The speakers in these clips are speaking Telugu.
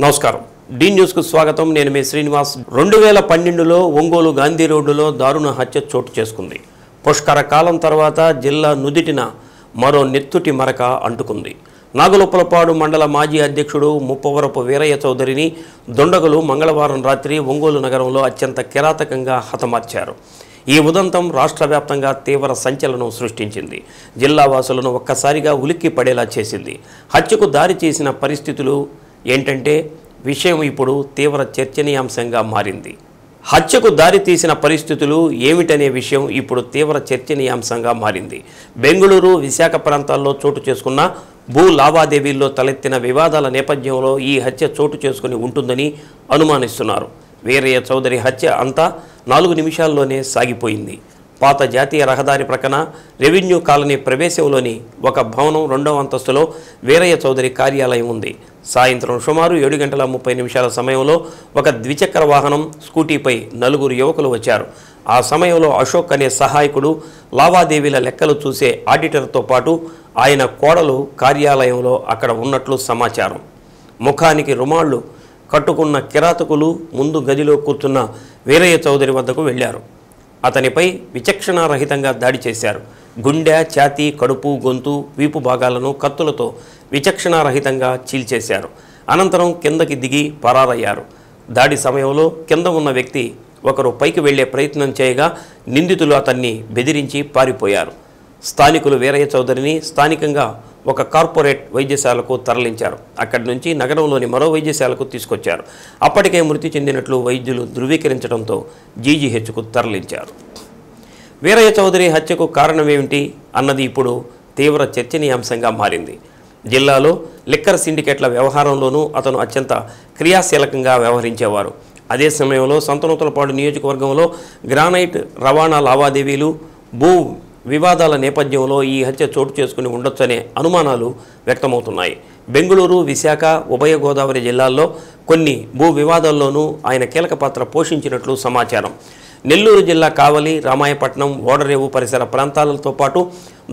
నమస్కారం డి న్యూస్ కు స్వాగతం నేను మీ శ్రీనివాస్ 2012లో ఒంగోలు గాంధీ రోడ్డులో దారుణ హత్య చోటు చేసుకుంది పుష్కర కాలం తర్వాత జిల్లా నుదిటిన మరో నెత్తుటి మరక అంటుకుంది నాగులొప్పలపాడు మండల మాజీ అధ్యక్షుడు ముప్పవరపు వీరయ్య చౌదరిని దొండగులు మంగళవారం రాత్రి ఒంగోలు నగరంలో అత్యంత కిరాతకంగా హతమార్చారు ఈ ఉదంతం రాష్ట్ర వ్యాప్తంగా తీవ్ర సంచలనం సృష్టించింది జిల్లా వాసులను ఒక్కసారిగా ఉలిక్కి పడేలా చేసింది హత్యకు దారి చేసిన పరిస్థితులు ఏంటంటే విషయం ఇప్పుడు తీవ్ర చర్చనీయాంశంగా మారింది హత్యకు దారి తీసిన పరిస్థితులు ఏమిటనే విషయం ఇప్పుడు తీవ్ర చర్చనీయాంశంగా మారింది బెంగళూరు విశాఖ ప్రాంతాల్లో చోటు చేసుకున్న భూ లావాదేవీల్లో తలెత్తిన వివాదాల నేపథ్యంలో ఈ హత్య చోటు చేసుకుని ఉంటుందని అనుమానిస్తున్నారు వీరయ్య చౌదరి హత్య అంతా 4 నిమిషాల్లోనే సాగిపోయింది పాత జాతీయ రహదారి ప్రక్కన రెవెన్యూ కాలనీ ప్రవేశంలోని ఒక భవనం 2వ అంతస్తులో వీరయ్య చౌదరి కార్యాలయం ఉంది సాయంత్రం సుమారు 7:30 సమయంలో ఒక ద్విచక్ర వాహనం స్కూటీపై 4 యువకులు వచ్చారు ఆ సమయంలో అశోక్ అనే సహాయకుడు లావాదేవీల లెక్కలు చూసే ఆడిటర్తో పాటు ఆయన కోడలు కార్యాలయంలో అక్కడ ఉన్నట్లు సమాచారం ముఖానికి రుమాళ్లు కట్టుకున్న కిరాతకులు ముందు గదిలో కూర్చున్న వీరయ్య చౌదరి వద్దకు వెళ్లారు అతనిపై విచక్షణారహితంగా దాడి చేశారు గుండె ఛాతీ కడుపు గొంతు వీపు భాగాలను కత్తులతో విచక్షణారహితంగా చీల్చేశారు అనంతరం కిందకి దిగి పరారయ్యారు దాడి సమయంలో కింద ఉన్న వ్యక్తి ఒకరు పైకి వెళ్లే ప్రయత్నం చేయగా నిందితులు అతన్ని బెదిరించి పారిపోయారు స్థానికులు వీరయ్య చౌదరిని స్థానికంగా ఒక కార్పొరేట్ వైద్యశాలకు తరలించారు అక్కడి నుంచి నగరంలోని మరో వైద్యశాలకు తీసుకొచ్చారు అప్పటికే మృతి చెందినట్లు వైద్యులు ధృవీకరించడంతో జీజీహెచ్కు తరలించారు వీరయ్య చౌదరి హత్యకు కారణమేమిటి అన్నది ఇప్పుడు తీవ్ర చర్చనీయాంశంగా మారింది జిల్లాలో లిక్కర్ సిండికేట్ల వ్యవహారంలోనూ అతను అత్యంత క్రియాశీలకంగా వ్యవహరించేవారు అదే సమయంలో సంతనూతలపాడు నియోజకవర్గంలో గ్రానైట్ రవాణా లావాదేవీలు భూ వివాదాల నేపథ్యంలో ఈ హత్య చోటు చేసుకుని ఉండొచ్చనే అనుమానాలు వ్యక్తమవుతున్నాయి బెంగళూరు విశాఖ ఉభయ గోదావరి జిల్లాల్లో కొన్ని భూ వివాదాల్లోనూ ఆయన కీలక పాత్ర పోషించినట్లు సమాచారం నెల్లూరు జిల్లా కావలి రామాయపట్నం ఓడరేవు పరిసర ప్రాంతాలతో పాటు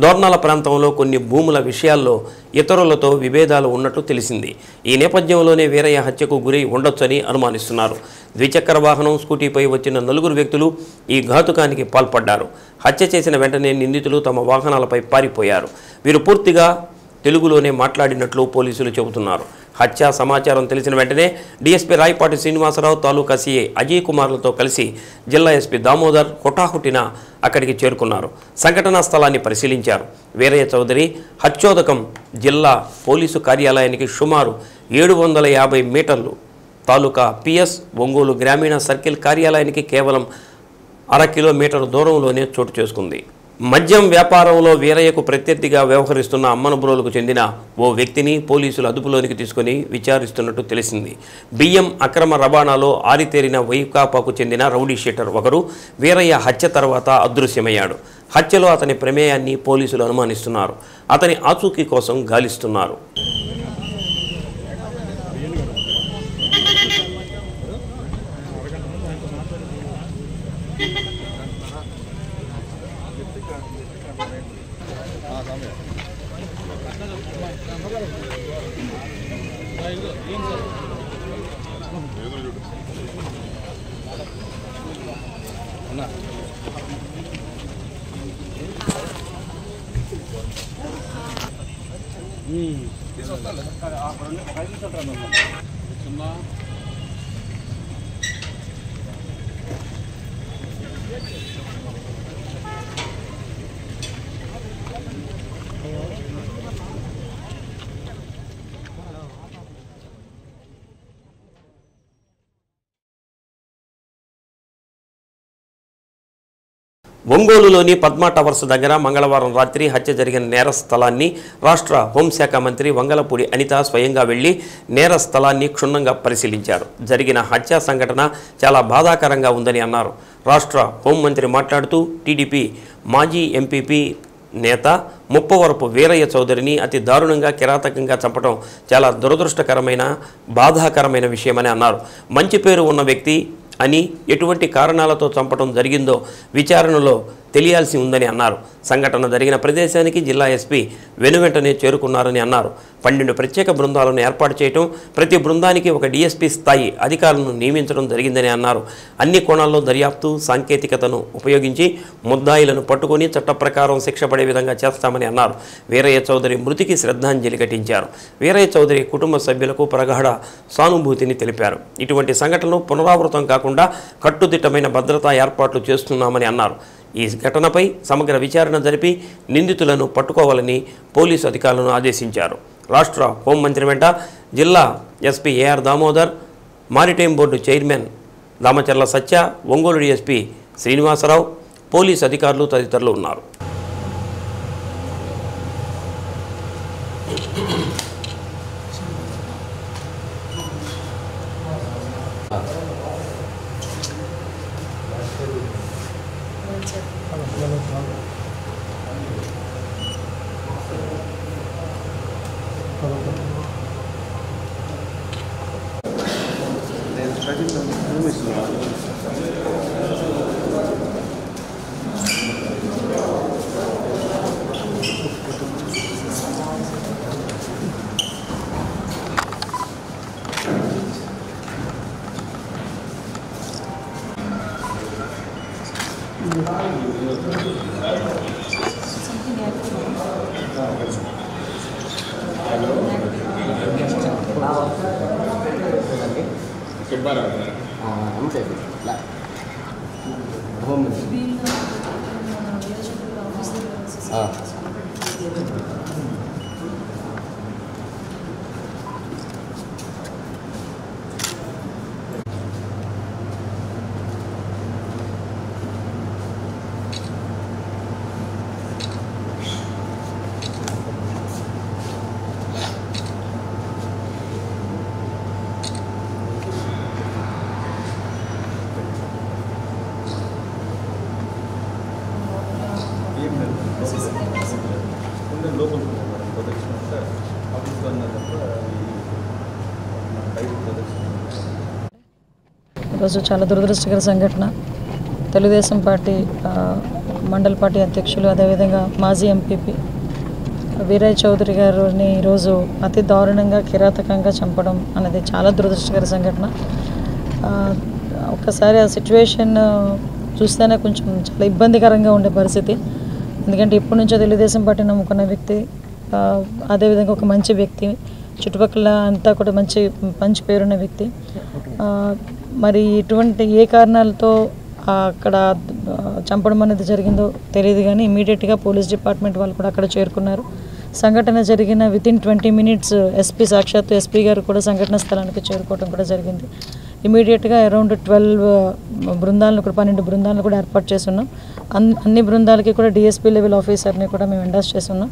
దోర్నాల ప్రాంతంలో కొన్ని భూముల విషయాల్లో ఇతరులతో విభేదాలు ఉన్నట్లు తెలిసింది ఈ నేపథ్యంలోనే వీరయ్య హత్యకు గురై ఉండొచ్చని అనుమానిస్తున్నారు ద్విచక్ర వాహనం స్కూటీపై వచ్చిన 4 వ్యక్తులు ఈ ఘాతుకానికి పాల్పడ్డారు హత్య చేసిన వెంటనే నిందితులు తమ వాహనాలపై పారిపోయారు వీరు పూర్తిగా తెలుగులోనే మాట్లాడినట్లు పోలీసులు చెబుతున్నారు హత్య సమాచారం తెలిసిన వెంటనే డీఎస్పీ రాయపాటి శ్రీనివాసరావు తాలూకా సీఐ అజయ్ కుమార్లతో కలిసి జిల్లా ఎస్పీ దామోదర్ హుటాహుటిన అక్కడికి చేరుకున్నారు సంఘటనా స్థలాన్ని పరిశీలించారు వీరయ్య చౌదరి హత్యోదకం జిల్లా పోలీసు కార్యాలయానికి సుమారు 750 మీటర్లు తాలూకా పిఎస్ ఒంగోలు గ్రామీణ సర్కిల్ కార్యాలయానికి కేవలం 1/2 కిలోమీటర్ దూరంలోనే చోటు చేసుకుంది మద్యం వ్యాపారంలో వీరయ్యకు ప్రత్యర్థిగా వ్యవహరిస్తున్న అమ్మనబ్రోలుకు చెందిన ఓ వ్యక్తిని పోలీసులు అదుపులోనికి తీసుకుని విచారిస్తున్నట్టు తెలిసింది బియ్యం అక్రమ రవాణాలో ఆరితేరిన వైకాపాకు చెందిన రౌడీ షీటర్ ఒకరు వీరయ్య హత్య తర్వాత అదృశ్యమయ్యాడు హత్యలో అతని ప్రమేయాన్ని పోలీసులు అనుమానిస్తున్నారు అతని ఆచూకీ కోసం గాలిస్తున్నారు ఒంగోలులోని పద్మా టవర్స్ దగ్గర మంగళవారం రాత్రి హత్య జరిగిన నేర స్థలాన్ని రాష్ట్ర హోంశాఖ మంత్రి వంగలపూడి అనిత స్వయంగా వెళ్లి నేర స్థలాన్ని క్షుణ్ణంగా పరిశీలించారు జరిగిన హత్య సంఘటన చాలా బాధాకరంగా ఉందని అన్నారు రాష్ట్ర హోంమంత్రి మాట్లాడుతూ టీడీపీ మాజీ ఎంపీపీ నేత ముప్పవరపు వీరయ్య చౌదరిని అతి దారుణంగా కిరాతకంగా చంపడం చాలా దురదృష్టకరమైన బాధాకరమైన విషయమని అన్నారు మంచి పేరు ఉన్న వ్యక్తి అని ఎటువంటి కారణాలతో చంపడం జరిగిందో విచారణలో తెలియాల్సి ఉందని అన్నారు. సంఘటన జరిగిన ప్రదేశానికి జిల్లా ఎస్పీ వెనువెంటనే చేరుకున్నారని అన్నారు. 12 ప్రత్యేక బృందాలను ఏర్పాటు చేయడం, ప్రతి బృందానికి ఒక డీఎస్పీ స్థాయి అధికారులను నియమించడం జరిగిందని అన్నారు. అన్ని కోణాల్లో దర్యాప్తు సాంకేతికతను ఉపయోగించి ముద్దాయిలను పట్టుకొని చట్ట ప్రకారం శిక్ష పడే విధంగా చేస్తామని అన్నారు. వీరయ్య చౌదరి మృతికి శ్రద్ధాంజలి ఘటించారు. వీరయ్య చౌదరి కుటుంబ సభ్యులకు ప్రగాఢ సానుభూతిని తెలిపారు. ఇటువంటి సంఘటనలు పునరావృతం కాకుండా కట్టుదిట్టమైన భద్రతా ఏర్పాట్లు చేస్తున్నామని అన్నారు. ఈ ఘటనపై సమగ్ర విచారణ జరిపి నిందితులను పట్టుకోవాలని పోలీసు అధికారులను ఆదేశించారు. రాష్ట్ర హోంమంత్రి వెంట జిల్లా SP AR Damodar, maritime board chairman Damacharla Satya, Ongole DSP Srinivasarao, police అధికారులు తదితరులు ఉన్నారు. ఈరోజు చాలా దురదృష్టకర సంఘటన. తెలుగుదేశం పార్టీ మండల పార్టీ అధ్యక్షులు, అదేవిధంగా మాజీ ఎంపీపీ వీరయ్య చౌదరి గారిని ఈరోజు అతి దారుణంగా కిరాతకంగా చంపడం అనేది చాలా దురదృష్టకర సంఘటన. ఒక్కసారి ఆ సిచ్యువేషన్ చూస్తేనే కొంచెం చాలా ఇబ్బందికరంగా ఉండే పరిస్థితి. ఎందుకంటే ఇప్పటి నుంచో తెలుగుదేశం పార్టీ నమ్ముకున్న వ్యక్తి, అదేవిధంగా ఒక మంచి వ్యక్తి, చుట్టుపక్కల అంతా కూడా మంచి పేరున్న వ్యక్తి. మరి ఇటువంటి ఏ కారణాలతో అక్కడ చంపడం అనేది జరిగిందో తెలియదు, కానీ ఇమీడియట్గా పోలీస్ డిపార్ట్మెంట్ వాళ్ళు కూడా అక్కడ చేరుకున్నారు. సంఘటన జరిగిన వితిన్ 20 minutes సాక్షాత్తు ఎస్పీ గారు కూడా సంఘటన స్థలానికి చేరుకోవడం కూడా జరిగింది. ఇమీడియట్గా అరౌండ్ 12 బృందాలను కూడా 12 బృందాలను కూడా ఏర్పాటు చేస్తున్నాం. అన్ని బృందాలకి కూడా డిఎస్పీ లెవెల్ ఆఫీసర్ని కూడా మేము ఎండాస్ చేస్తున్నాం.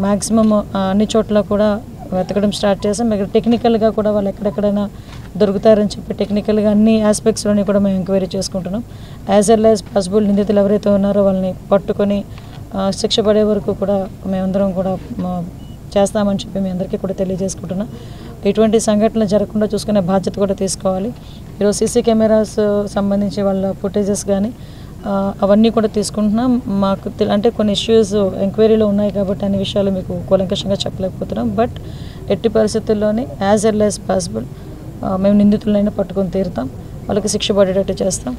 మ్యాక్సిమం అన్ని చోట్ల కూడా వెతకడం స్టార్ట్ చేసాం. ఇక్కడ టెక్నికల్గా కూడా వాళ్ళు ఎక్కడెక్కడైనా దొరుకుతారని చెప్పి టెక్నికల్గా అన్ని ఆస్పెక్ట్స్లోని కూడా మేము ఎంక్వైరీ చేసుకుంటున్నాం. యాజ్ వెల్ యాజ్ పాసిబుల్ నిందితులు ఎవరైతే ఉన్నారో వాళ్ళని పట్టుకొని శిక్ష పడే వరకు కూడా మేమందరం కూడా చేస్తామని చెప్పి మీ అందరికీ కూడా తెలియజేసుకుంటున్నాం. ఎటువంటి సంఘటనలు జరగకుండా చూసుకునే బాధ్యత కూడా తీసుకోవాలి. ఈరోజు సీసీ కెమెరాస్ సంబంధించి వాళ్ళ ఫుటేజెస్ కానీ అవన్నీ కూడా తీసుకుంటున్నాం. మాకు అంటే కొన్ని ఇష్యూస్ ఎంక్వైరీలో ఉన్నాయి కాబట్టి అన్ని విషయాలు మీకు కూలంకషంగా చెప్పలేకపోతున్నాం. బట్ ఎట్టి పరిస్థితుల్లోనే యాజ్ ఎర్లీ యాజ్ పాసిబుల్ మేము నిందితులైనా పట్టుకొని తీరుతాం, వాళ్ళకి శిక్ష పడేటట్టు చేస్తాం.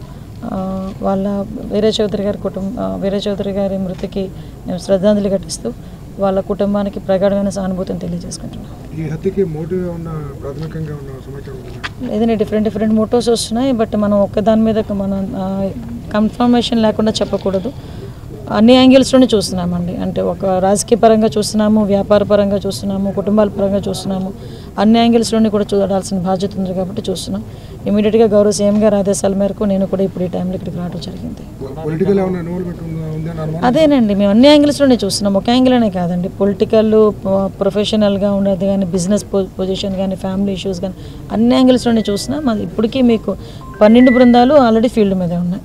వాళ్ళ వీరయ్య చౌదరి గారి మృతికి మేము శ్రద్ధాంజలి ఘటిస్తూ వాళ్ళ కుటుంబానికి ప్రగాఢమైన సానుభూతిని తెలియజేసుకుంటున్నాం. ఏదైనా డిఫరెంట్ మోటివ్స్ వస్తున్నాయి, బట్ మనం ఒక్కదాని మీద మనం కన్ఫర్మేషన్ లేకుండా చెప్పకూడదు. అన్ని యాంగిల్స్లోనే చూస్తున్నామండి. అంటే ఒక రాజకీయ పరంగా చూస్తున్నాము, వ్యాపార పరంగా చూస్తున్నాము, కుటుంబాల పరంగా చూస్తున్నాము. అన్ని యాంగిల్స్లోనే కూడా చూడాల్సిన బాధ్యత ఉంది కాబట్టి చూస్తున్నాం. ఇమీడియట్గా గౌరవ సీఎం గారి ఆదేశాల మేరకు నేను కూడా ఇప్పుడు ఈ టైంలో ఇక్కడికి రావడం జరిగింది. అదేనండి, మేము అన్ని యాంగిల్స్లోనే చూస్తున్నాం, ఒక యాంగిల్నే కాదండి. పొలిటికల్, ప్రొఫెషనల్గా ఉండేది కానీ, బిజినెస్ పొజిషన్ కానీ, ఫ్యామిలీ ఇష్యూస్ కానీ అన్ని యాంగిల్స్లోనే చూస్తున్నాం. అది ఇప్పటికీ మీకు 12 బృందాలు ఆల్రెడీ ఫీల్డ్ మీద ఉన్నాయి.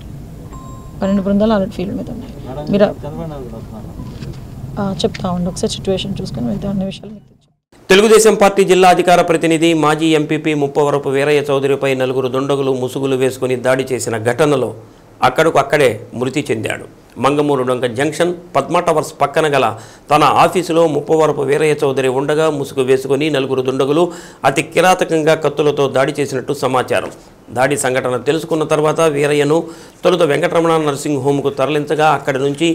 12 బృందాలు ఆల్రెడీ ఫీల్డ్ మీద ఉన్నాయి. మీరు చెప్తా ఉండి ఒకసారి సిచ్యువేషన్ చూసుకొని వెళ్తే అన్ని విషయాలు. తెలుగుదేశం పార్టీ జిల్లా అధికార ప్రతినిధి మాజీ ఎంపీపీ ముప్పవరపు వీరయ్య చౌదరిపై 4 దుండగులు ముసుగులు వేసుకుని దాడి చేసిన ఘటనలో అక్కడకు అక్కడే మృతి చెందాడు. మంగమూరు డొంక జంక్షన్ పద్మ టవర్స్ పక్కన గల తన ఆఫీసులో ముప్పవరపు వీరయ్య చౌదరి ఉండగా ముసుగు వేసుకుని నలుగురు దుండగులు అతి కిరాతకంగా కత్తులతో దాడి చేసినట్టు సమాచారం. దాడి సంఘటన తెలుసుకున్న తర్వాత వీరయ్యను తొలుత వెంకటరమణ నర్సింగ్ హోమ్కు తరలించగా అక్కడి నుంచి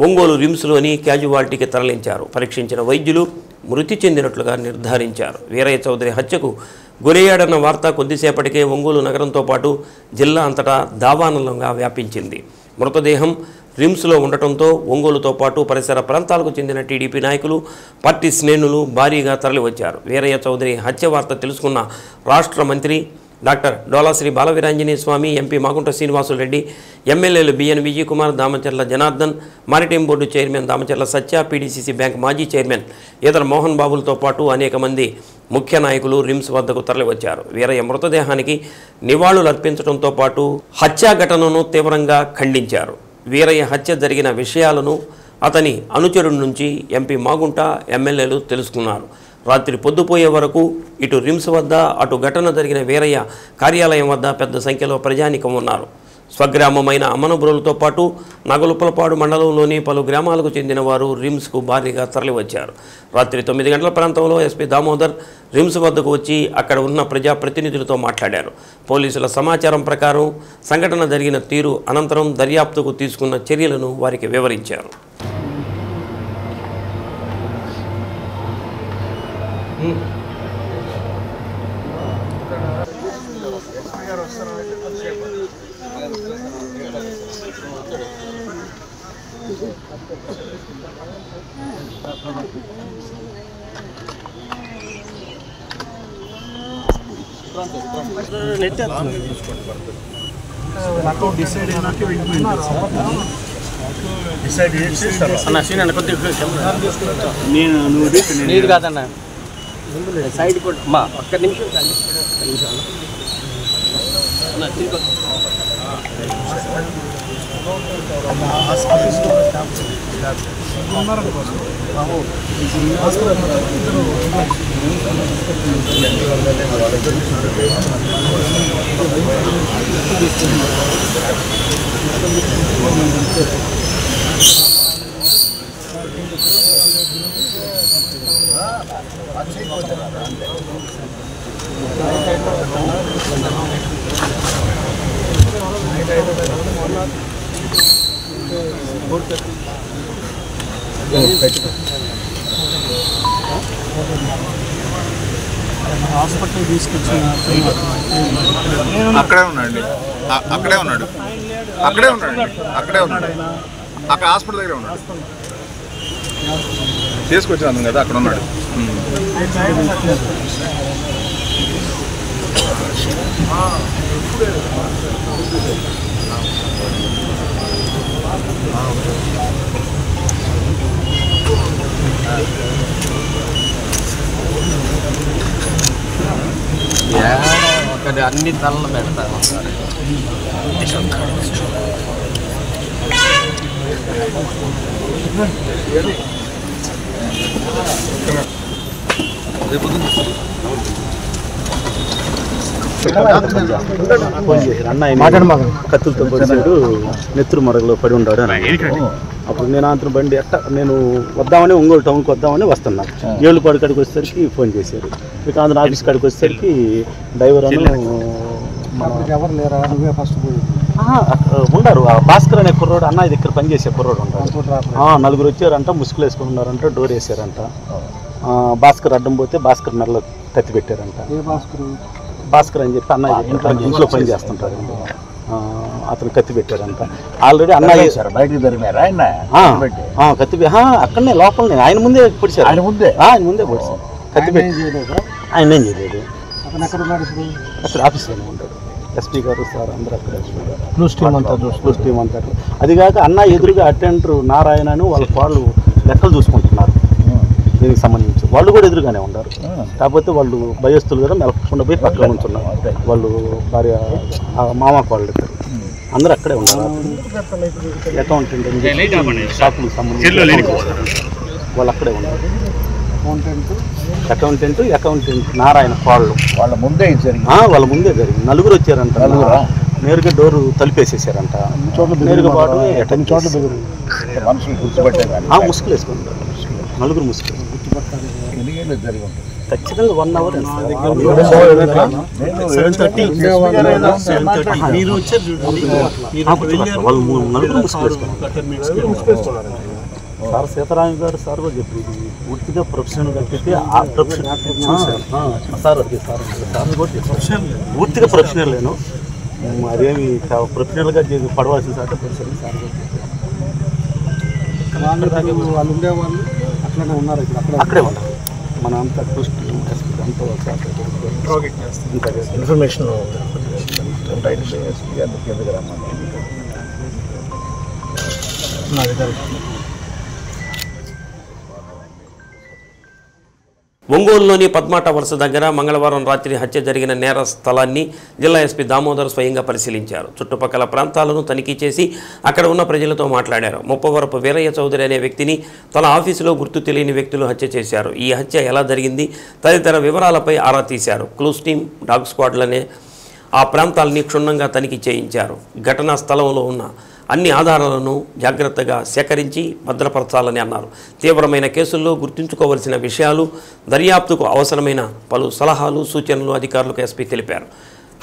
ఒంగోలు రిమ్స్లోని క్యాజువాలిటీకి తరలించారు. పరీక్షించిన వైద్యులు మృతి చెందినట్లుగా నిర్ధారించారు. వీరయ్య చౌదరి హత్యకు గురయ్యాడన్న వార్త కొద్దిసేపటికే ఒంగోలు నగరంతో పాటు జిల్లా అంతటా దావానలంగా వ్యాపించింది. మృతదేహం రిమ్స్లో ఉండటంతో ఒంగోలుతో పాటు పరిసర ప్రాంతాలకు చెందిన టీడీపీ నాయకులు, పార్టీ శ్రేణులు భారీగా తరలివచ్చారు. వీరయ్య చౌదరి హత్య వార్త తెలుసుకున్న రాష్ట్ర మంత్రి డాక్టర్ డోలాశ్రీ బాలవీరాంజనేయ స్వామి, ఎంపీ మాగుంట శ్రీనివాసులరెడ్డి, ఎమ్మెల్యేలు BN Vijay Kumar, Damacharla Janardhan, maritime board chairman Damacharla Satya, PDCC bank మాజీ చైర్మన్ ఈదర మోహన్ బాబులతో పాటు అనేక మంది ముఖ్య నాయకులు రిమ్స్ వద్దకు తరలివచ్చారు. వీరయ్య మృతదేహానికి నివాళులర్పించడంతో పాటు హత్యా ఘటనను తీవ్రంగా ఖండించారు. వీరయ్య హత్య జరిగిన విషయాలను అతని అనుచరుడి నుంచి ఎంపీ మాగుంట, ఎమ్మెల్యేలు తెలుసుకున్నారు. రాత్రి పొద్దుపోయే వరకు ఇటు రిమ్స్ వద్ద, అటు ఘటన జరిగిన వీరయ్య కార్యాలయం వద్ద పెద్ద సంఖ్యలో ప్రజానీకం ఉన్నారు. స్వగ్రామమైన అమ్మనబురులతో పాటు నగలుపలపాడు మండలంలోని పలు గ్రామాలకు చెందిన వారు రిమ్స్కు భారీగా తరలివచ్చారు. రాత్రి 9 గంటల ప్రాంతంలో ఎస్పీ దామోదర్ రిమ్స్ వద్దకు వచ్చి అక్కడ ఉన్న ప్రజాప్రతినిధులతో మాట్లాడారు. పోలీసుల సమాచారం ప్రకారం సంఘటన జరిగిన తీరు అనంతరం దర్యాప్తుకు తీసుకున్న చర్యలను వారికి వివరించారు. నీరు కాదన్నా సైడ్ మా ఒక్క నిమిషం హాస్పిటల్ తీసుకొచ్చిన అక్కడే ఉన్నాడు అక్కడ హాస్పిటల్ దగ్గర ఉన్నాడు తీసుకొచ్చాను కదా అక్కడ ఉన్నాడు ఒకటి అన్ని తలలు పెడతాను కత్తులతో పొడిచాడు, నెత్తురు మరగలో పడి ఉన్నాడు అని. అప్పుడు నేను అంతరం బండి నేను వద్దామని ఒంగోలు టౌన్కి వద్దామని వస్తున్నా. ఏళ్ళుపాడు కాడికి వచ్చేసరికి ఫోన్ చేశారు. ఇక ఆంధ్ర ఆఫీస్ కాడికి వచ్చేసరికి డ్రైవర్ అని ఎవరు లేరా నువ్వే ఫస్ట్ ఉన్నారు. భాస్కర్ అనే కుర్రోడు అన్న ఇది ఇక్కడ పనిచేసే కుర్రోడు ఉంటారు. నలుగురు వచ్చారంట, ముసుగులు వేసుకుని ఉన్నారంట, డోర్ వేసారంట. భాస్కర్ అడ్డం పోతే భాస్కర్ మెడలో కత్తి పెట్టారంట. భాస్కర్ అని చెప్పి అన్నయ్య ఇంట్లో పని చేస్తుంటారు. అతను కత్తి పెట్టారంట. ఆల్రెడీ అన్నయ్య కత్తి అక్కడనే లోపలనే ఆయన ముందే పొడిచారు. ఆయన ముందే పొడిచారు కత్తి పెట్టి. ఆయన ఏం చేయలేదు. అక్కడ ఆఫీస్లోనే ఉంటాడు. ఎస్పీ గారు సార్ అందరూ అక్కడ క్లూస్ టీమ్ అంతా. అదిగాక అన్న ఎదురుగా అటెండర్ నారాయణ అని వాళ్ళు లెక్కలు చూసుకుంటున్నారు. దీనికి సంబంధించి వాళ్ళు కూడా ఎదురుగానే ఉన్నారు. కాకపోతే వాళ్ళు భయస్తులు కదా, మెలకుండా పోయి పక్కన ఉంటున్నారు. వాళ్ళు భార్య మామకు వాళ్ళు ఇద్దరు అందరూ అక్కడే ఉన్నారు. అకౌంటెంట్ షాపులకు సంబంధించి వాళ్ళు అక్కడే ఉన్నారు. అకౌంటెంట్ నారాయణ వాళ్ళ ముందే జరిగింది. నలుగురు వచ్చారంట. నేరుగా డోరు తలుపేసేసారంట. నేరుగా వాడు ముసుగులు వేసుకుంటారు. నలుగురు ముసుగులు ఖచ్చితంగా 1 అవర్. వాళ్ళు నలుగురు ముసుగులు వేసుకున్నారు. సార్ సీతారామ గారు సార్ కూడా చెప్పారు, పూర్తిగా ప్రొఫెషనల్ కట్టితే ఆ ప్రొఫెషన్ సార్ పూర్తిగా ప్రొఫెషనల్ లేను, అదేమి ప్రొఫెషనల్గా పడవలసిన సార్ ప్రొఫెషనల్ సార్ వాళ్ళు ఉండేవాళ్ళు అట్లనే ఉన్నారు. అక్కడే ఉంటారు. మన అంతా టూస్ట్ అంతా ఇన్ఫర్మేషన్ ఒంగోలులోని పద్మాట వరుస దగ్గర మంగళవారం రాత్రి హత్య జరిగిన నేర స్థలాన్ని జిల్లా ఎస్పీ దామోదర్ స్వయంగా పరిశీలించారు. చుట్టుపక్కల ప్రాంతాలను తనిఖీ చేసి అక్కడ ఉన్న ప్రజలతో మాట్లాడారు. ముప్పవరపు వీరయ్య చౌదరి అనే వ్యక్తిని తన ఆఫీసులో గుర్తు తెలియని వ్యక్తులు హత్య చేశారు. ఈ హత్య ఎలా జరిగింది తదితర వివరాలపై ఆరా తీశారు. క్లూస్ టీమ్, డాగ్ స్క్వాడ్లనే ఆ ప్రాంతాలని క్షుణ్ణంగా తనిఖీ చేయించారు. ఘటనా స్థలంలో ఉన్న అన్ని ఆధారాలను జాగ్రత్తగా సేకరించి భద్రపరచాలని అన్నారు. తీవ్రమైన కేసుల్లో గుర్తుంచుకోవలసిన విషయాలు, దర్యాప్తుకు అవసరమైన పలు సలహాలు, సూచనలు అధికారులకు ఎస్పీ తెలిపారు.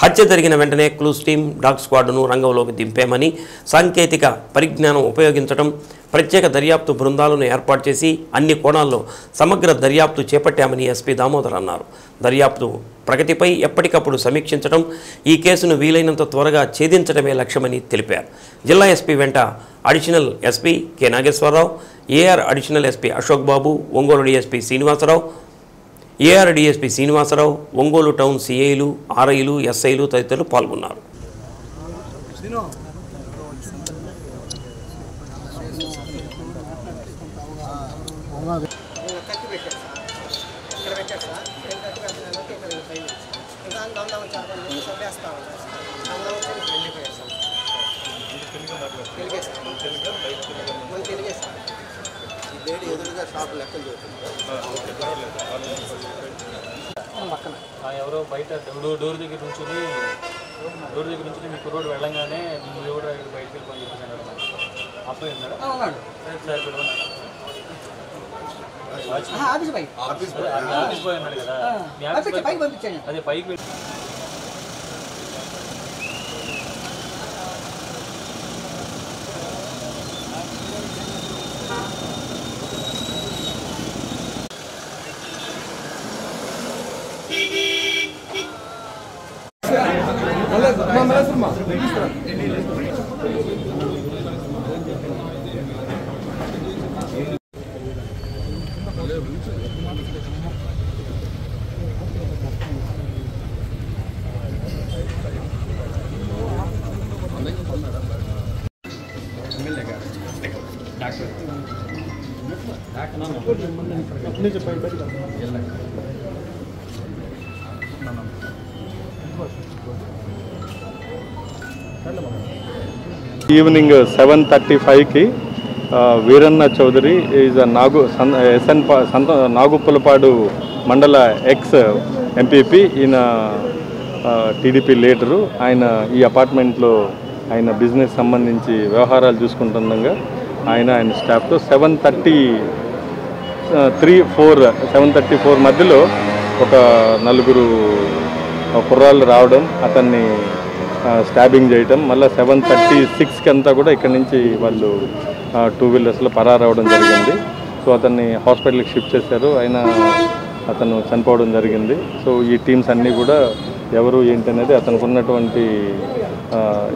హత్య జరిగిన వెంటనే క్లూస్ టీమ్, డాగ్ స్క్వాడ్ను రంగంలోకి దింపామని, సాంకేతిక పరిజ్ఞానం ఉపయోగించడం, ప్రత్యేక దర్యాప్తు బృందాలను ఏర్పాటు చేసి అన్ని కోణాల్లో సమగ్ర దర్యాప్తు చేపట్టామని ఎస్పీ దామోదర్ అన్నారు. దర్యాప్తు ప్రగతిపై ఎప్పటికప్పుడు సమీక్షించడం, ఈ కేసును వీలైనంత త్వరగా ఛేదించడమే లక్ష్యమని తెలిపారు. జిల్లా ఎస్పీ వెంట additional SP K Nageswararao, AR additional SP Ashok Babu, Ongole DSP Srinivasarao, AR DSP Srinivasarao, Ongole town సిఐలు, ఆర్ఐలు, ఎస్ఐలు తదితరులు పాల్గొన్నారు. ఎవరో బయట డోర్ దగ్గర నుంచి మీకు రోడ్డు వెళ్ళంగానే ఎవరు బయటకు వెళ్ళిపోయి చెప్పేసాను. అప్పుడు ఆఫీస్ బాయ్ అన్నాడు కదా, అదే పైకి వెళ్ళి ఈవినింగ్ 7:35కి వీరన్న చౌదరి ఈజ్ నాగుప్పలపాడు మండల ఎక్స్ ఎంపీపీ, ఈయన టీడీపీ లీడరు. ఆయన ఈ అపార్ట్మెంట్లో ఆయన బిజినెస్ సంబంధించి వ్యవహారాలు చూసుకుంటుండగా ఆయన స్టాఫ్తో 7:34 మధ్యలో ఒక నలుగురు కుర్రాళ్ళు రావడం, అతన్ని స్టాబింగ్ చేయటం, మళ్ళీ 7:36కి అంతా కూడా ఇక్కడి నుంచి వాళ్ళు 2 వీలర్స్లో పరారవడం జరిగింది. సో అతన్ని హాస్పిటల్కి షిఫ్ట్ చేశారు. అతను చనిపోవడం జరిగింది. సో ఈ టీమ్స్ అన్నీ కూడా ఎవరు ఏంటి అనేది అతనికి ఉన్నటువంటి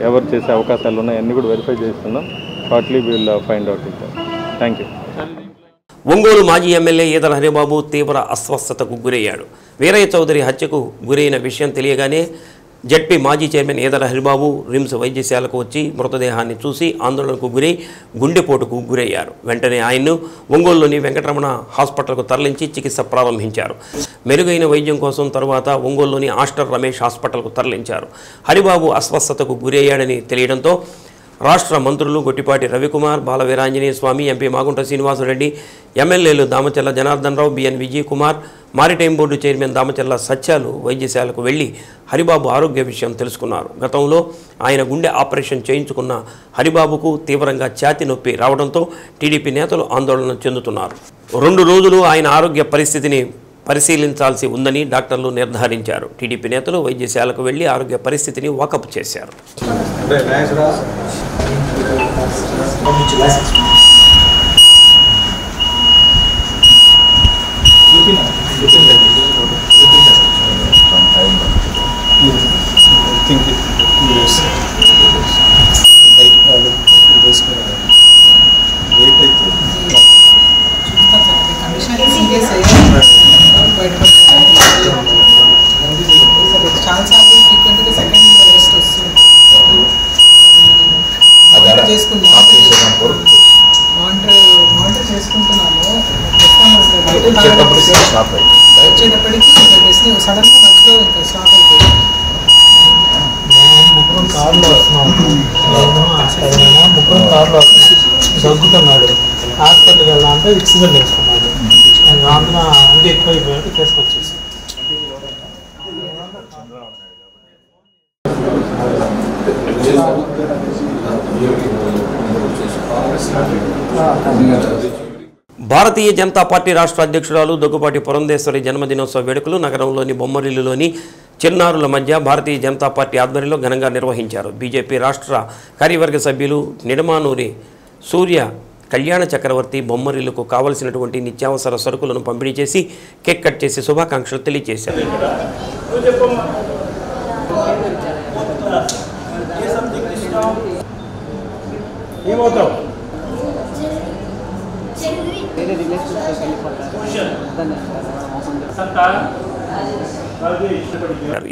ఎవరు చేసే అవకాశాలు ఉన్నాయి అన్నీ కూడా వెరిఫై చేస్తున్నాం. Shortly will find out it. Thank you. Ongole మాజీ ఎమ్మెల్యే ఈదల హరిబాబు తీవ్ర అస్వస్థతకు గురయ్యాడు. వీరయ్య చౌదరి హత్యకు గురైన విషయం తెలియగానే జడ్పీ మాజీ చైర్మన్ ఈదల హరిబాబు రిమ్స్ వైద్యశాలకు వచ్చి మృతదేహాన్ని చూసి ఆందోళనకు గురై గుండెపోటుకు గురయ్యారు. వెంటనే ఆయన్ను ఒంగోలులోని వెంకటరమణ హాస్పిటల్కు తరలించి చికిత్స ప్రారంభించారు. మెరుగైన వైద్యం కోసం తరువాత ఒంగోలులోని ఆస్టర్ రమేష్ హాస్పిటల్కు తరలించారు. హరిబాబు అస్వస్థతకు గురయ్యాడని తెలియడంతో రాష్ట్ర మంత్రులు గొట్టిపాటి రవికుమార్, బాలవీరాంజనేయ స్వామి, ఎంపీ మాగుంట శ్రీనివాసరెడ్డి, ఎమ్మెల్యేలు Damacharla Janardhan Rao, BN Vijay Kumar, maritime board chairman Damacharla సత్యాలు వైద్యశాలకు వెళ్లి హరిబాబు ఆరోగ్య విషయం తెలుసుకున్నారు. గతంలో ఆయన గుండె ఆపరేషన్ చేయించుకున్న హరిబాబుకు తీవ్రంగా ఛాతీ నొప్పి రావడంతో టీడీపీ నేతలు ఆందోళన చెందుతున్నారు. 2 రోజులు ఆయన ఆరోగ్య పరిస్థితిని పరిశీలించాల్సి ఉందని డాక్టర్లు నిర్ధారించారు. టీడీపీ నేతలు వైద్యశాలకు వెళ్లి ఆరోగ్య పరిస్థితిని వాకప్ చేశారు. చాలాసార్లు ఫ్రీక్వెంట్గా సెకండ్ రెస్ట్ వస్తుంది. మానిటర్ చేసుకుంటున్నాము. వచ్చేటప్పటికి సడన్గా మధ్యలో ఇంకా స్టాప్ అయిపోయింది. ముగ్గురం కార్లో వస్తున్నాము. ముగ్గురం కార్లో వస్తున్నాం. దగ్గుతున్నాడు. హాస్పిటల్కి వెళ్ళాలంటే విక్సిబెల్ వేసుకున్నాడు. అందులో అంత ఎక్కువైపోయాడు. తీసుకొచ్చేసి భారతీయ జనతా పార్టీ రాష్ట్ర అధ్యక్షురాలు దగ్గుబాటి పురంధేశ్వరి జన్మదినోత్సవ వేడుకలు నగరంలోని బొమ్మరిల్లులోని చిన్నారుల మధ్య భారతీయ జనతా పార్టీ ఆధ్వర్యంలో ఘనంగా నిర్వహించారు. బీజేపీ రాష్ట్ర కార్యవర్గ సభ్యులు నిడమానూరి సూర్య కళ్యాణ చక్రవర్తి బొమ్మరిల్లుకు కావలసినటువంటి నిత్యావసర సరుకులను పంపిణీ చేసి కేక్ కట్ చేసి శుభాకాంక్షలు తెలియజేశారు.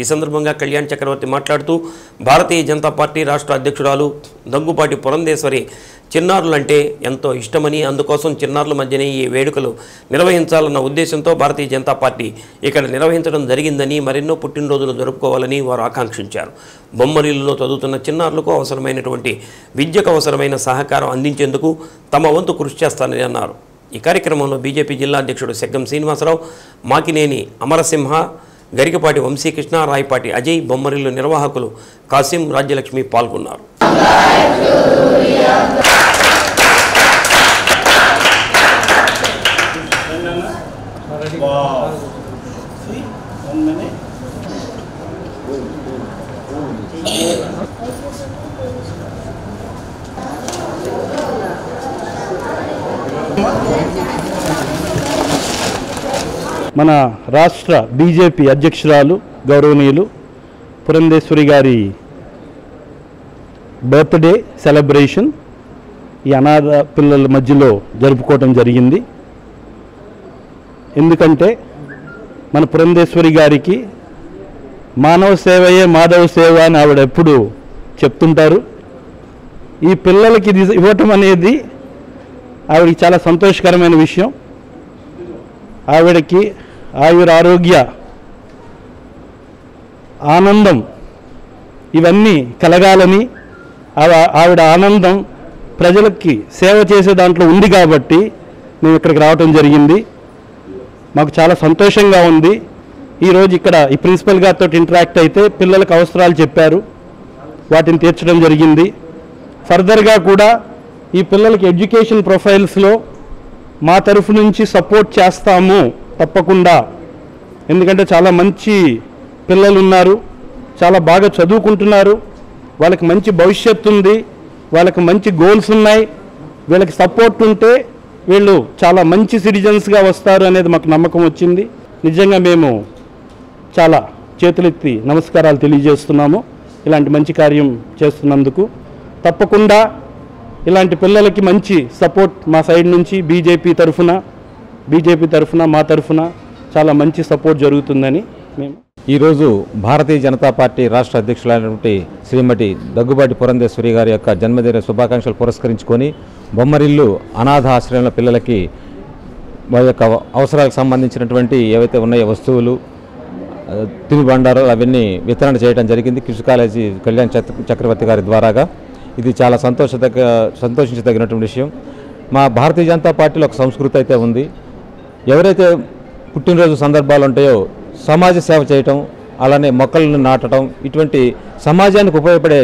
ఈ సందర్భంగా కళ్యాణ్ చక్రవర్తి మాట్లాడుతూ భారతీయ జనతా పార్టీ రాష్ట్ర అధ్యక్షురాలు దగ్గుబాటి పురంధేశ్వరి చిన్నారులంటే ఎంతో ఇష్టమని, అందుకోసం చిన్నారుల మధ్యనే ఈ వేడుకలు నిర్వహించాలన్న ఉద్దేశంతో భారతీయ జనతా పార్టీ ఇక్కడ నిర్వహించడం జరిగిందని, మరెన్నో పుట్టినరోజులు జరుపుకోవాలని వారు ఆకాంక్షించారు. బొమ్మరిల్లులో చదువుతున్న చిన్నారులకు అవసరమైనటువంటి విద్యకు అవసరమైన సహకారం అందించేందుకు తమ వంతు కృషి చేస్తానని అన్నారు. ఈ కార్యక్రమంలో బీజేపీ జిల్లా అధ్యక్షుడు సెగ్గం శ్రీనివాసరావు, మాకినేని అమరసింహ, గరికపాటి వంశీకృష్ణ, రాయపాటి అజయ్, బొమ్మరిల్లు నిర్వాహకులు కాసిం, రాజ్యలక్ష్మి పాల్గొన్నారు. మన రాష్ట్ర బీజేపీ అధ్యక్షురాలు గౌరవనీయులు పురంధేశ్వరి గారి బర్త్డే సెలబ్రేషన్ ఈ అనాథ పిల్లల మధ్యలో జరుపుకోవటం జరిగింది. ఎందుకంటే మన పురంధేశ్వరి గారికి మానవ సేవయే మాధవ సేవ అని ఆవిడ ఎప్పుడు చెప్తుంటారు. ఈ పిల్లలకి ఇది ఇవ్వటం అనేది ఆవిడకి చాలా సంతోషకరమైన విషయం. ఆవిడకి ఆయురారోగ్య ఆనందం ఇవన్నీ కలగాలని, ఆవిడ ఆనందం ప్రజలకి సేవ చేసే దాంట్లో ఉంది కాబట్టి మేము ఇక్కడికి రావటం జరిగింది. మాకు చాలా సంతోషంగా ఉంది. ఈరోజు ఇక్కడ ఈ ప్రిన్సిపల్ గారితో ఇంటరాక్ట్ అయితే పిల్లలకు అవసరాలు చెప్పారు, వాటిని తీర్చడం జరిగింది. ఫర్దర్గా కూడా ఈ పిల్లలకి ఎడ్యుకేషన్ ప్రొఫైల్స్లో మా తరఫు నుంచి సపోర్ట్ చేస్తాము తప్పకుండా. ఎందుకంటే చాలా మంచి పిల్లలు ఉన్నారు, చాలా బాగా చదువుకుంటున్నారు, వాళ్ళకి మంచి భవిష్యత్తు ఉంది, వాళ్ళకి మంచి గోల్స్ ఉన్నాయి. వీళ్ళకి సపోర్ట్ ఉంటే వీళ్ళు చాలా మంచి సిటిజన్స్గా వస్తారు అనేది మాకు నమ్మకం వచ్చింది. నిజంగా మేము చాలా చేతులెత్తి నమస్కారాలు తెలియజేస్తున్నాము ఇలాంటి మంచి కార్యం చేస్తున్నందుకు. తప్పకుండా ఇలాంటి పిల్లలకి మంచి సపోర్ట్ మా సైడ్ నుంచి బీజేపీ తరఫున మా తరఫున చాలా మంచి సపోర్ట్ జరుగుతుందని మేము ఈరోజు భారతీయ జనతా పార్టీ రాష్ట్ర అధ్యక్షులైనటువంటి శ్రీమతి దగ్గుబాటి పురంధేశ్వరి గారి యొక్క జన్మదిన శుభాకాంక్షలు పురస్కరించుకొని బొమ్మరిల్లు అనాథ ఆశ్రయంలో పిల్లలకి వారి యొక్క అవసరాలకు సంబంధించినటువంటి ఏవైతే ఉన్నాయో వస్తువులు, తినుబండారు అవన్నీ వితరణ చేయడం జరిగింది కృషి కాలేజీ కళ్యాణ్ చక్రవర్తి గారి ద్వారాగా. ఇది చాలా సంతోషించదగినటువంటి విషయం. మా భారతీయ జనతా పార్టీలో ఒక సంస్కృతి అయితే ఉంది. ఎవరైతే పుట్టినరోజు సందర్భాలు ఉంటాయో సమాజ సేవ చేయటం, అలానే మొక్కలను నాటడం, ఇటువంటి సమాజానికి ఉపయోగపడే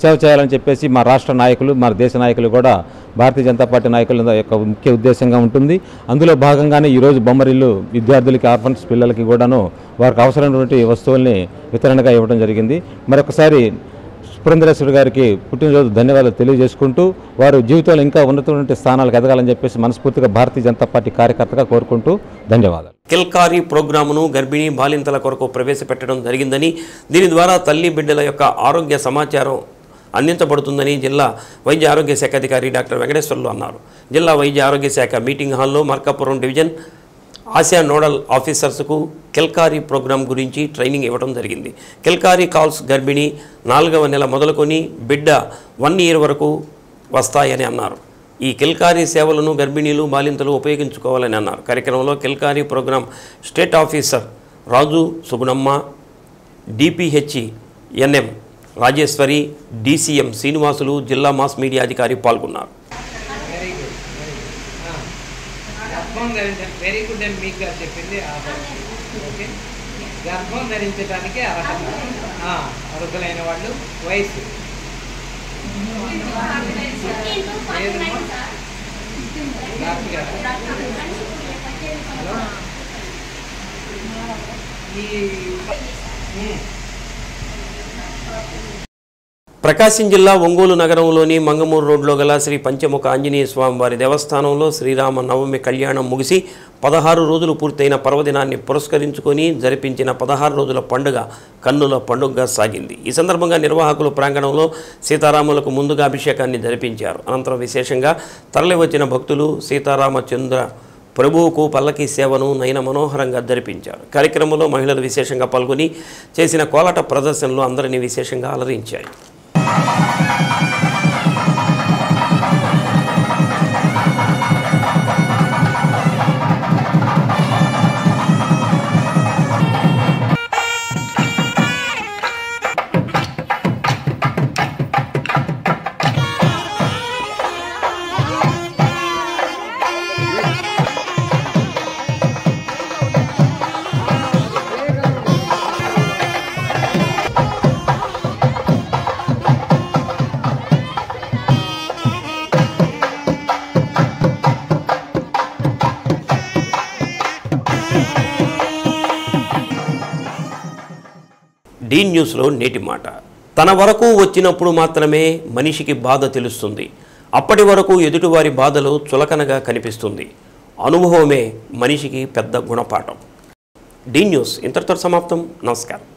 సేవ చేయాలని చెప్పేసి మా రాష్ట్ర నాయకులు, మా దేశ నాయకులు కూడా భారతీయ జనతా పార్టీ నాయకుల యొక్క ముఖ్య ఉద్దేశంగా ఉంటుంది. అందులో భాగంగానే ఈరోజు బొమ్మరిల్లు విద్యార్థులకి, ఆర్ఫన్స్ పిల్లలకి కూడాను వారికి అవసరమైనటువంటి వస్తువుల్ని వితరణగా ఇవ్వడం జరిగింది. మరొకసారి పురంధరేశ్వరి గారికి పుట్టినరోజు ధన్యవాదాలు తెలియజేసుకుంటూ వారు జీవితంలో ఇంకా ఉన్నతమైన స్థానాలకు ఎదగాలని చెప్పేసి మనస్ఫూర్తిగా భారతీయ జనతా పార్టీ కార్యకర్తగా కోరుకుంటూ ధన్యవాదాలు. కిల్కారీ ప్రోగ్రామును గర్భిణీ బాలింతల కొరకు ప్రవేశపెట్టడం జరిగిందని, దీని ద్వారా తల్లి బిడ్డల యొక్క ఆరోగ్య సమాచారం అందించబడుతుందని జిల్లా వైద్య ఆరోగ్య శాఖ అధికారి డాక్టర్ వెంకటేశ్వర్లు అన్నారు. జిల్లా వైద్య ఆరోగ్య శాఖ మీటింగ్ హాల్లో మార్కాపురం డివిజన్ ఆసియా నోడల్ ఆఫీసర్స్కు కిల్కారీ ప్రోగ్రాం గురించి ట్రైనింగ్ ఇవ్వడం జరిగింది. కిల్కారీ కాల్స్ గర్భిణీ 4వ నెల మొదలుకొని బిడ్డ 1 year వరకు వస్తాయని అన్నారు. ఈ కిల్కారీ సేవలను గర్భిణీలు, బాలింతలు ఉపయోగించుకోవాలని అన్నారు. కార్యక్రమంలో Kilkari program state officer Raju Sugunamma, DPH NM Rajeswari, DCM Srinivasulu, జిల్లా మాస్ మీడియా అధికారి పాల్గొన్నారు. వెరీ గుడ్ అని మీకు చెప్పింది. ఓకే, గర్భం ధరించడానికి అర్హులైన వాళ్ళు వయసు ప్రకాశం జిల్లా ఒంగోలు నగరంలోని మంగమూరు రోడ్లో గల శ్రీ పంచముఖ ఆంజనేయ స్వామి వారి దేవస్థానంలో శ్రీరామ నవమి కళ్యాణం ముగిసి 16 రోజులు పూర్తయిన పర్వదినాన్ని పురస్కరించుకొని జరిపించిన 16 రోజుల పండుగ కన్నుల పండుగగా సాగింది. ఈ సందర్భంగా నిర్వాహకులు ప్రాంగణంలో సీతారాములకు ముందుగా అభిషేకాన్ని జరిపించారు. అనంతరం విశేషంగా తరలివచ్చిన భక్తులు సీతారామచంద్ర ప్రభువుకు పల్లకి సేవను నయన మనోహరంగా జరిపించారు. కార్యక్రమంలో మహిళలు విశేషంగా పాల్గొని చేసిన కోలాట ప్రదర్శనలు అందరినీ విశేషంగా అలరించాయి. డీ న్యూస్లో నేటి మాట. తన వరకు వచ్చినప్పుడు మాత్రమే మనిషికి బాధ తెలుస్తుంది. అప్పటి వరకు ఎదుటివారి బాధలు చులకనగా కనిపిస్తుంది. అనుభవమే మనిషికి పెద్ద గుణపాఠం. డీ న్యూస్ ఇంతటితో సమాప్తం. నమస్కారం.